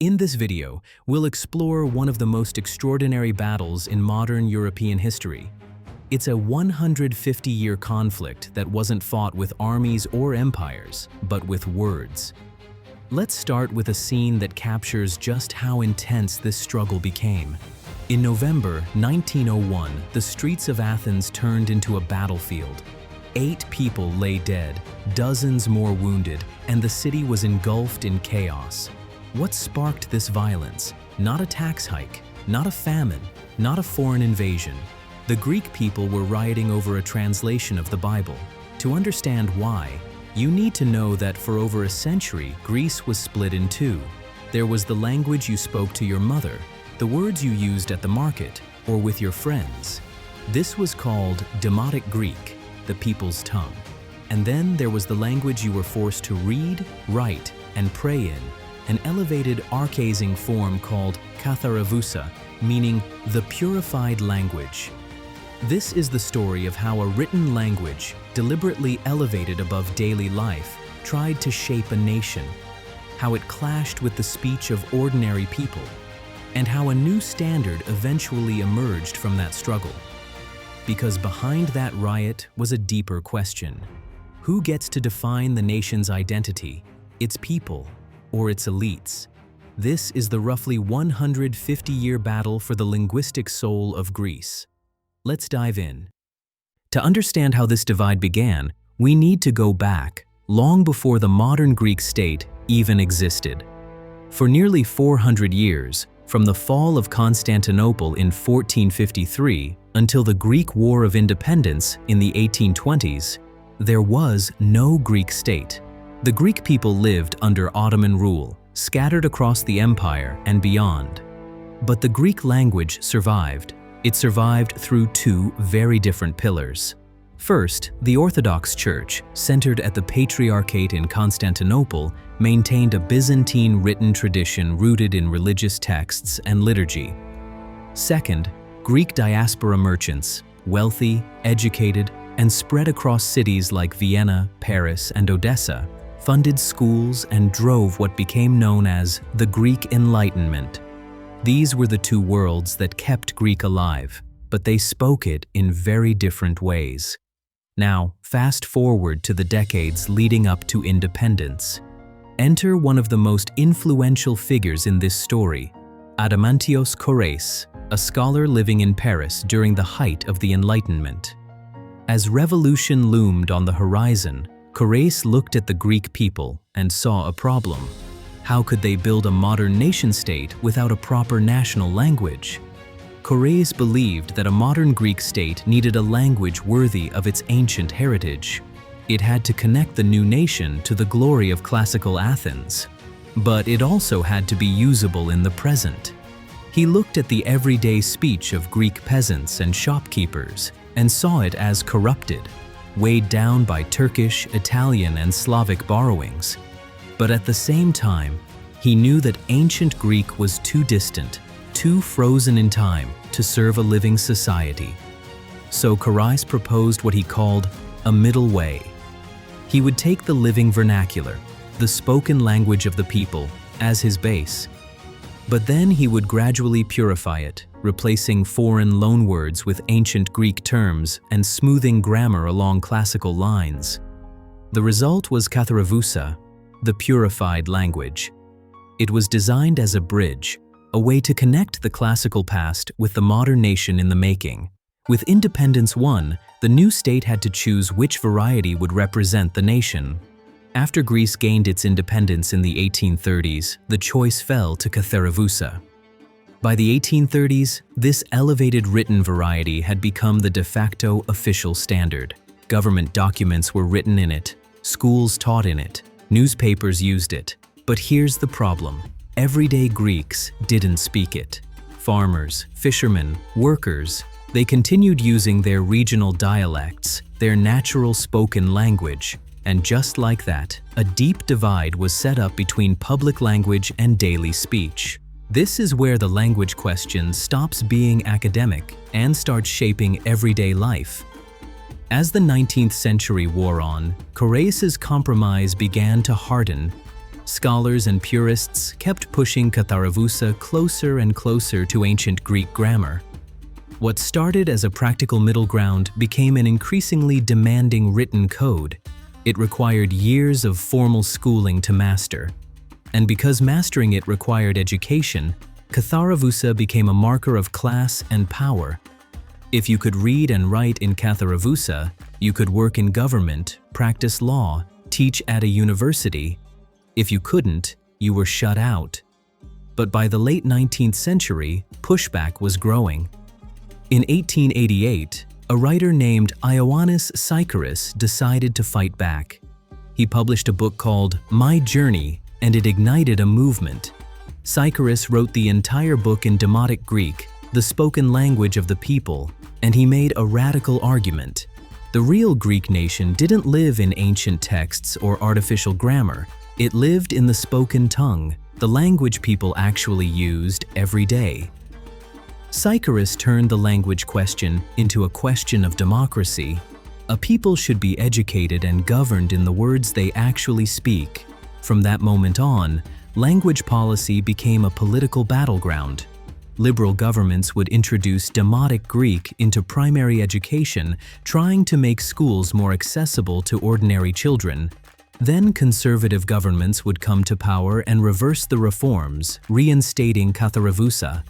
In this video, we'll explore one of the most extraordinary battles in modern European history. It's a 150-year conflict that wasn't fought with armies or empires, but with words. Let's start with a scene that captures just how intense this struggle became. In November 1901, the streets of Athens turned into a battlefield. 8 people lay dead, dozens more wounded, and the city was engulfed in chaos. What sparked this violence? Not a tax hike, not a famine, not a foreign invasion. The Greek people were rioting over a translation of the Bible. To understand why, you need to know that for over a century, Greece was split in two. There was the language you spoke to your mother, the words you used at the market, or with your friends. This was called Demotic Greek, the people's tongue. And then there was the language you were forced to read, write, and pray in, an elevated archaizing form called Katharevousa, meaning the purified language. This is the story of how a written language, deliberately elevated above daily life, tried to shape a nation, how it clashed with the speech of ordinary people, and how a new standard eventually emerged from that struggle. Because behind that riot was a deeper question. Who gets to define the nation's identity, its people, or its elites? This is the roughly 150-year battle for the linguistic soul of Greece. Let's dive in. To understand how this divide began, we need to go back, long before the modern Greek state even existed. For nearly 400 years, from the fall of Constantinople in 1453 until the Greek War of Independence in the 1820s, there was no Greek state. The Greek people lived under Ottoman rule, scattered across the empire and beyond. But the Greek language survived. It survived through two very different pillars. First, the Orthodox Church, centered at the Patriarchate in Constantinople, maintained a Byzantine written tradition rooted in religious texts and liturgy. Second, Greek diaspora merchants, wealthy, educated, and spread across cities like Vienna, Paris, and Odessa, funded schools and drove what became known as the Greek Enlightenment. These were the two worlds that kept Greek alive, but they spoke it in very different ways. Now, fast forward to the decades leading up to independence. Enter one of the most influential figures in this story, Adamantios Korais, a scholar living in Paris during the height of the Enlightenment. As revolution loomed on the horizon, Korais looked at the Greek people and saw a problem. How could they build a modern nation-state without a proper national language? Korais believed that a modern Greek state needed a language worthy of its ancient heritage. It had to connect the new nation to the glory of classical Athens. But it also had to be usable in the present. He looked at the everyday speech of Greek peasants and shopkeepers and saw it as corrupted, weighed down by Turkish, Italian, and Slavic borrowings. But at the same time, he knew that ancient Greek was too distant, too frozen in time to serve a living society. So Korais proposed what he called a middle way. He would take the living vernacular, the spoken language of the people, as his base. But then he would gradually purify it, replacing foreign loanwords with ancient Greek terms and smoothing grammar along classical lines. The result was Katharevousa, the purified language. It was designed as a bridge, a way to connect the classical past with the modern nation in the making. With independence won, the new state had to choose which variety would represent the nation. After Greece gained its independence in the 1830s, the choice fell to Katharevousa. By the 1830s, this elevated written variety had become the de facto official standard. Government documents were written in it, schools taught in it, newspapers used it. But here's the problem. Everyday Greeks didn't speak it. Farmers, fishermen, workers, they continued using their regional dialects, their natural spoken language. And just like that, a deep divide was set up between public language and daily speech. This is where the language question stops being academic and starts shaping everyday life. As the 19th century wore on, Korais's compromise began to harden. scholars and purists kept pushing Katharevousa closer and closer to ancient Greek grammar. What started as a practical middle ground became an increasingly demanding written code. It required years of formal schooling to master. And because mastering it required education, Katharevousa became a marker of class and power. If you could read and write in Katharevousa, you could work in government, practice law, teach at a university. If you couldn't, you were shut out. But by the late 19th century, pushback was growing. In 1888, a writer named Ioannis Psycharis decided to fight back. He published a book called My Journey, and it ignited a movement. Psycharis wrote the entire book in Demotic Greek, the spoken language of the people, and he made a radical argument. The real Greek nation didn't live in ancient texts or artificial grammar. It lived in the spoken tongue, the language people actually used every day. Psycharis turned the language question into a question of democracy. A people should be educated and governed in the words they actually speak. From that moment on, language policy became a political battleground. Liberal governments would introduce Demotic Greek into primary education, trying to make schools more accessible to ordinary children. Then conservative governments would come to power and reverse the reforms, reinstating Katharevousa.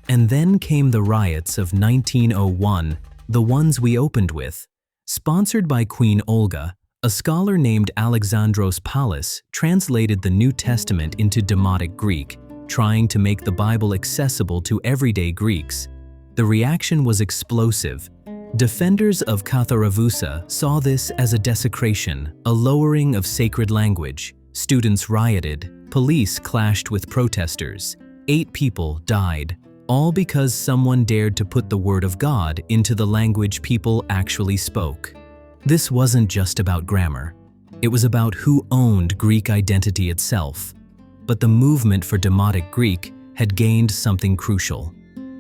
And then came the riots of 1901, the ones we opened with. Sponsored by Queen Olga, a scholar named Alexandros Pallas translated the New Testament into Demotic Greek, trying to make the Bible accessible to everyday Greeks. The reaction was explosive. Defenders of Katharevousa saw this as a desecration, a lowering of sacred language. Students rioted, police clashed with protesters. 8 people died. All because someone dared to put the word of God into the language people actually spoke. This wasn't just about grammar. It was about who owned Greek identity itself. But the movement for Demotic Greek had gained something crucial: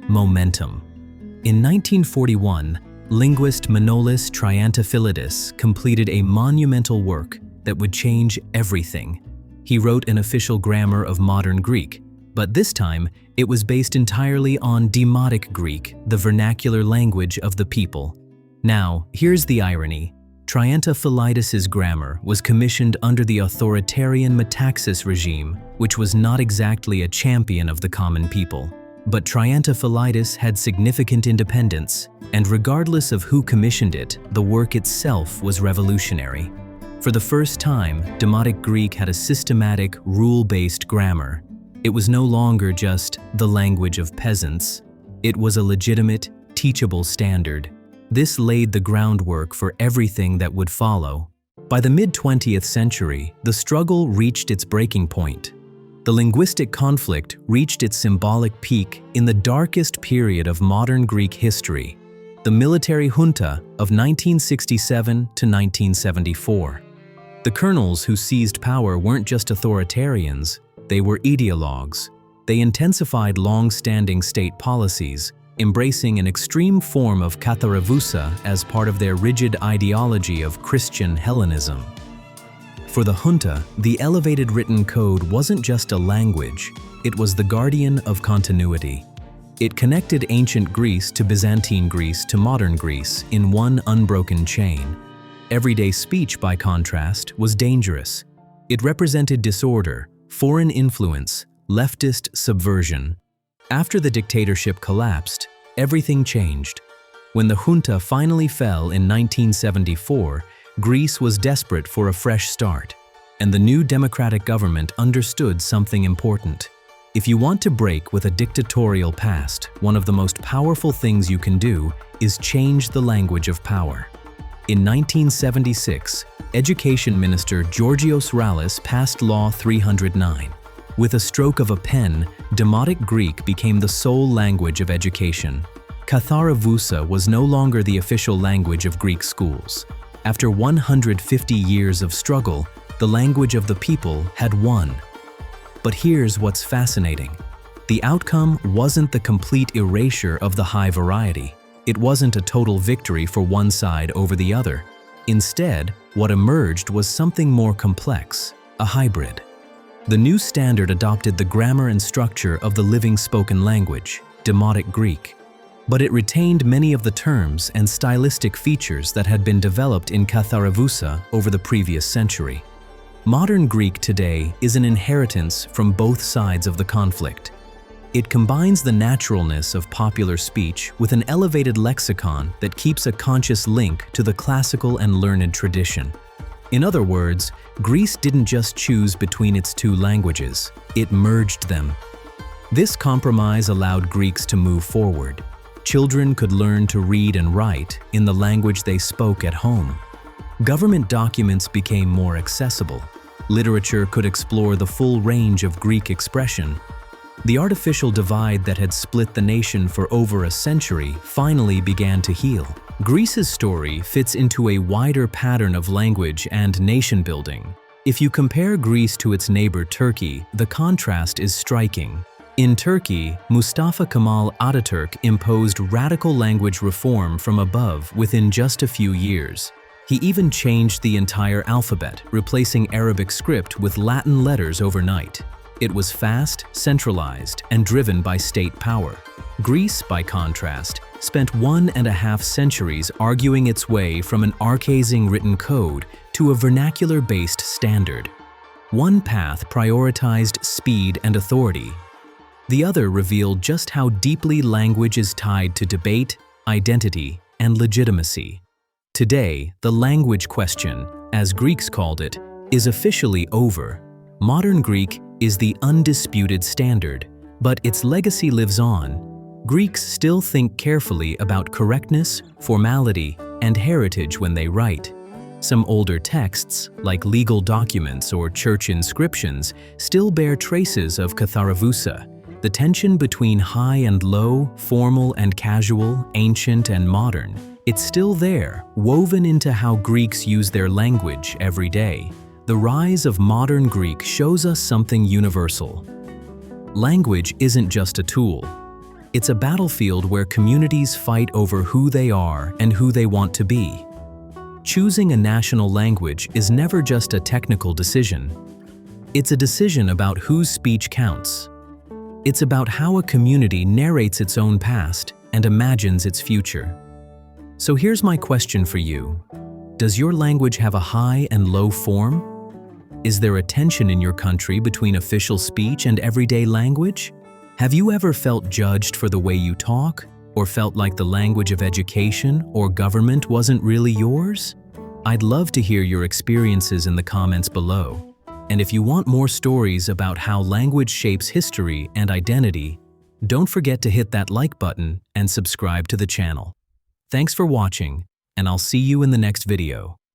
momentum. In 1941, linguist Manolis Triantafylidis completed a monumental work that would change everything. He wrote an official grammar of modern Greek, but this time it was based entirely on Demotic Greek, the vernacular language of the people. Now, here's the irony. Triantafylidis's grammar was commissioned under the authoritarian Metaxas regime, which was not exactly a champion of the common people. But Triantafylidis had significant independence, and regardless of who commissioned it, the work itself was revolutionary. For the first time, Demotic Greek had a systematic, rule-based grammar. It was no longer just the language of peasants. It was a legitimate, teachable standard. This laid the groundwork for everything that would follow. By the mid-20th century, the struggle reached its breaking point. The linguistic conflict reached its symbolic peak in the darkest period of modern Greek history, the military junta of 1967 to 1974. The colonels who seized power weren't just authoritarians. They were ideologues. They intensified long-standing state policies, embracing an extreme form of Katharevousa as part of their rigid ideology of Christian Hellenism. For the junta, the elevated written code wasn't just a language, it was the guardian of continuity. It connected ancient Greece to Byzantine Greece to modern Greece in one unbroken chain. Everyday speech, by contrast, was dangerous. It represented disorder, foreign influence, leftist subversion. After the dictatorship collapsed, everything changed. When the junta finally fell in 1974, Greece was desperate for a fresh start, and the new democratic government understood something important. If you want to break with a dictatorial past, one of the most powerful things you can do is change the language of power. In 1976, Education Minister Georgios Rallis passed Law 309. With a stroke of a pen, Demotic Greek became the sole language of education. Katharevousa was no longer the official language of Greek schools. After 150 years of struggle, the language of the people had won. But here's what's fascinating. The outcome wasn't the complete erasure of the high variety. It wasn't a total victory for one side over the other. Instead, what emerged was something more complex, a hybrid. The new standard adopted the grammar and structure of the living spoken language, Demotic Greek, but it retained many of the terms and stylistic features that had been developed in Katharevousa over the previous century. Modern Greek today is an inheritance from both sides of the conflict. It combines the naturalness of popular speech with an elevated lexicon that keeps a conscious link to the classical and learned tradition. In other words, Greece didn't just choose between its two languages, it merged them. This compromise allowed Greeks to move forward. Children could learn to read and write in the language they spoke at home. Government documents became more accessible. Literature could explore the full range of Greek expression. The artificial divide that had split the nation for over a century finally began to heal. Greece's story fits into a wider pattern of language and nation building. If you compare Greece to its neighbor Turkey, the contrast is striking. In Turkey, Mustafa Kemal Ataturk imposed radical language reform from above within just a few years. He even changed the entire alphabet, replacing Arabic script with Latin letters overnight. It was fast, centralized, and driven by state power. Greece, by contrast, spent 1.5 centuries arguing its way from an archaic written code to a vernacular-based standard. One path prioritized speed and authority. The other revealed just how deeply language is tied to debate, identity, and legitimacy. Today, the language question, as Greeks called it, is officially over. Modern Greek is the undisputed standard, but its legacy lives on. Greeks still think carefully about correctness, formality, and heritage when they write. Some older texts, like legal documents or church inscriptions, still bear traces of Katharevousa. The tension between high and low, formal and casual, ancient and modern, it's still there, woven into how Greeks use their language every day. The rise of modern Greek shows us something universal. Language isn't just a tool. It's a battlefield where communities fight over who they are and who they want to be. Choosing a national language is never just a technical decision. It's a decision about whose speech counts. It's about how a community narrates its own past and imagines its future. So here's my question for you. Does your language have a high and low form? Is there a tension in your country between official speech and everyday language? Have you ever felt judged for the way you talk, or felt like the language of education or government wasn't really yours? I'd love to hear your experiences in the comments below. And if you want more stories about how language shapes history and identity, don't forget to hit that like button and subscribe to the channel. Thanks for watching, and I'll see you in the next video.